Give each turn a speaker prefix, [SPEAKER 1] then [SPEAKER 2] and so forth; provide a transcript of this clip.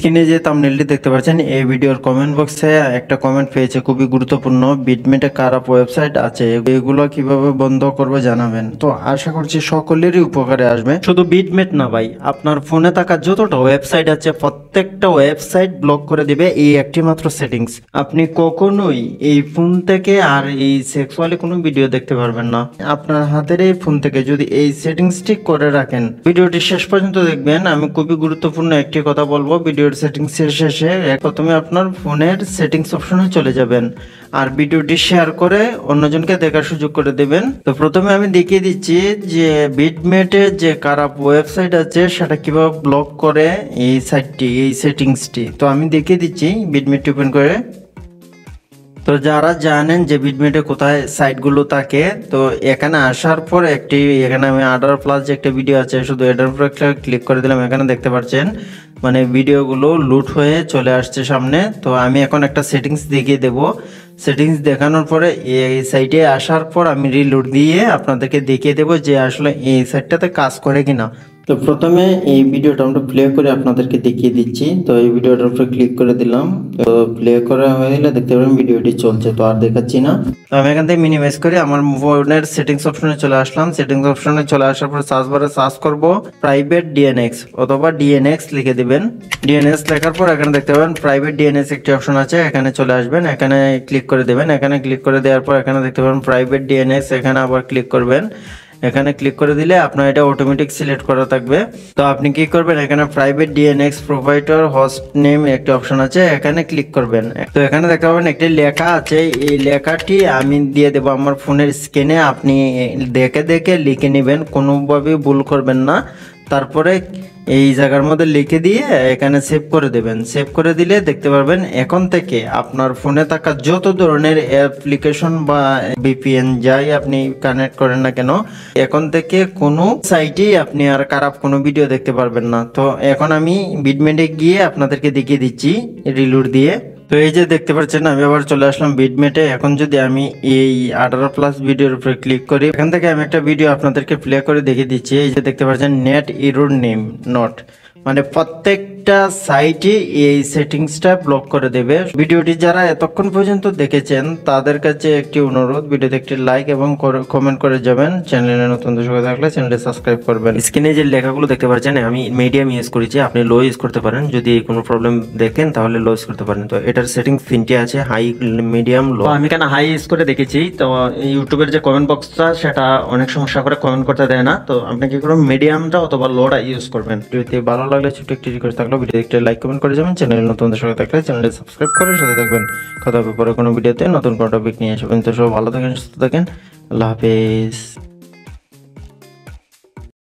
[SPEAKER 1] স্ক্রিনে যে থাম্বনেলটি দেখতে পাচ্ছেন এই ভিডিওর কমেন্ট বক্সে একটা কমেন্ট পেয়েছে খুবই গুরুত্বপূর্ণ। বিটমেটে খারাপ ওয়েবসাইট আছে, এগুলো কিভাবে বন্ধ করবে জানাবেন। তো আশা করছি সকলেরই উপকারে আসবে। শুধু বিটমেট না ভাই, আপনার ফোনে থাকা যতটা ওয়েবসাইট আছে প্রত্যেকটা ওয়েবসাইট ব্লক করে দিবে এই একটি মাত্র সেটিংস। আপনি কখনোই এই ফোন থেকে আর এই সেক্সুয়ালি কোনো ভিডিও দেখতে পারবেন না। আপনার হাতের এই ফোন থেকে যদি এই সেটিংসটি করে রাখেন, ভিডিওটি শেষ পর্যন্ত দেখবেন। আমি খুবই গুরুত্বপূর্ণ একটি কথা বলবো ভিডিওর সেটিংসের শেষে। প্রথমে আপনার ফোনের সেটিংস অপশনে চলে যাবেন আর ভিডিওটি শেয়ার করে অন্যজনকে দেখার সুযোগ করে দেবেন। তো প্রথমে আমি দেখিয়ে দিচ্ছি যে বিটমেটের যে খারাপ ওয়েবসাইট আছে সেটা কিভাবে ব্লক করে এই সাইটটি, এই সেটিংসটি। তো আমি দেখিয়ে দিচ্ছি বিটমেটটি ওপেন করে। তো যারা জানেন যে বিটমেটে কোথায় সাইটগুলো থাকে, তো এখানে আসার পর এখানে আমি আডার প্লাস যে একটা ভিডিও আছে, শুধু এটার উপর একটা ক্লিক করে দিলাম। এখানে দেখতে পাচ্ছেন মানে ভিডিওগুলো লুট হয়ে চলে আসছে সামনে। তো আমি এখন একটা সেটিংস দেখিয়ে দেব। সেটিংস দেখানোর পরে এই সাইটে আসার পর আমি রিলোড দিয়ে আপনাদেরকে দেখিয়ে দেব যে আসলে এই সাইটটাতে কাজ করে কিনা। তো প্রথমে এই ভিডিওটা আমরা প্লে করে আপনাদেরকে দেখিয়ে দিচ্ছি। তো এই ভিডিওটার উপরে ক্লিক করে দিলাম। তো প্লে করা হয়ে গেলে দেখতে পাবেন ভিডিওটি চলছে। তো আর দেখাচ্ছি না। তো আমি এখান থেকে মিনিমাইজ করে আমার ফোনের সেটিংস অপশনে চলে আসলাম। সেটিংস অপশনে চলে আসার পর সার্চ বারে সার্চ করব প্রাইভেট ডিএনএক্স অথবা ডিএনএক্স লিখে দিবেন। ডিএনএক্স লেখার পর এখানে দেখতে পাবেন প্রাইভেট ডিএনএক্স একটি অপশন আছে, এখানে চলে আসবেন। এখানে ক্লিক করে দেবেন। এখানে ক্লিক করে দেওয়ার পর এখানে দেখতে পাবেন প্রাইভেট ডিএনএক্স, এখানে আবার ক্লিক করবেন। এখানে ক্লিক করে দিলে আপনার এটা অটোমেটিক সিলেক্ট করা থাকবে। তো আপনি কি করবেন, এখানে প্রাইভেট ডিএনএক্স প্রোভাইডার হোস্ট নেম একটি অপশন আছে, এখানে ক্লিক করবেন। তো এখানে দেখতে পাবেন একটি লেখা আছে, এই লেখাটি আমি দিয়ে দেবো আমার ফোনের স্ক্রিনে। আপনি দেখে দেখে লিখে নেবেন, কোনোভাবেই ভুল করবেন না। তারপরে এই জায়গার মধ্যে লিখে দিয়ে এখানে সেভ করে দেবেন। সেভ করে দিলে দেখতে পারবেন এখন থেকে আপনার ফোনে থাকা যত ধরনের অ্যাপ্লিকেশন বা ভিপিএন যাই আপনি কানেক্ট করেন না কেন, এখন থেকে কোনো সাইটেই আপনি আর খারাপ কোনো ভিডিও দেখতে পারবেন না। তো এখন আমি বিটমেটে গিয়ে আপনাদেরকে দেখিয়ে দিচ্ছি রিলোড দিয়ে। তো এই যে দেখতে পাচ্ছেন আমি আবার চলে আসলাম বিটমেটে। এখন যদি আমি এই 18+ ভিডিওর উপরে ক্লিক করি, এখান থেকে আমি একটা ভিডিও আপনাদেরকে প্লে করে দেখিয়ে দিচ্ছি। এই যে দেখতে পাচ্ছেন নেট এরর নেম নট, মানে প্রত্যেকটা সাইটে এই সেটিংসটা ব্লক করে দেবে। ভিডিওটি যারা এতক্ষণ পর্যন্ত দেখেছেন তাদের কাছে একটি অনুরোধ, ভিডিওতে একটি লাইক এবং কমেন্ট করে যাবেন। চ্যানেলে নতুন দর্শক থাকলে চ্যানেলটি সাবস্ক্রাইব করবেন। স্ক্রিনে যে লেখাগুলো দেখতে পাচ্ছেন আমি মিডিয়াম ইউজ করেছি, আপনি লো ইউজ করতে পারেন। যদি কোনো প্রবলেম দেখেন তাহলে লো ইউজ করতে পারেন। তো এটার সেটিংস 3টি আছে, হাই, মিডিয়াম, লো। আমি এখানে হাই ইউজ করে দেখেছি। তো ইউটিউবের যে কমেন্ট বক্সটা সেটা অনেক সমস্যা করে কমেন্ট করতে দেয় না। তো আপনি কি করবেন, মিডিয়ামটা অথবা লোটা ইউজ করবেন। যদি ভালো লাগলে ছোট একটি রিকোয়েস্ট থাকলো, ভিডিও একটি লাইক কমেন্ট করে যাবেন। চ্যানেলে নতুন দর্শক থাকলে চ্যানেলটি সাবস্ক্রাইব করে সাথে থাকবেন। কথা হবে পরে কোনো ভিডিওতে নতুন কোনো টপিক নিয়ে আসবেন। তো সব ভালো থাকেন, সুস্থ থাকেন। আল্লাহ হাফেজ।